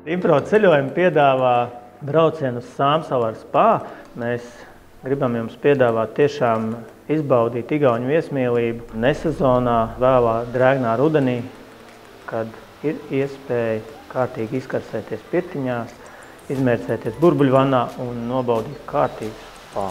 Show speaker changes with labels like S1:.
S1: Impro ceļojumi piedāvā braucienu uz Sāmsalu ar spā. Mēs gribam jums piedāvāt tiešām izbaudīt igauņu viesmīlību nesezonā, vēlā drēgnā rudenī, kad ir iespēja kārtīgi izkarsēties pirtiņās, izmērcēties burbuļvannā un nobaudīt kārtīgu spā.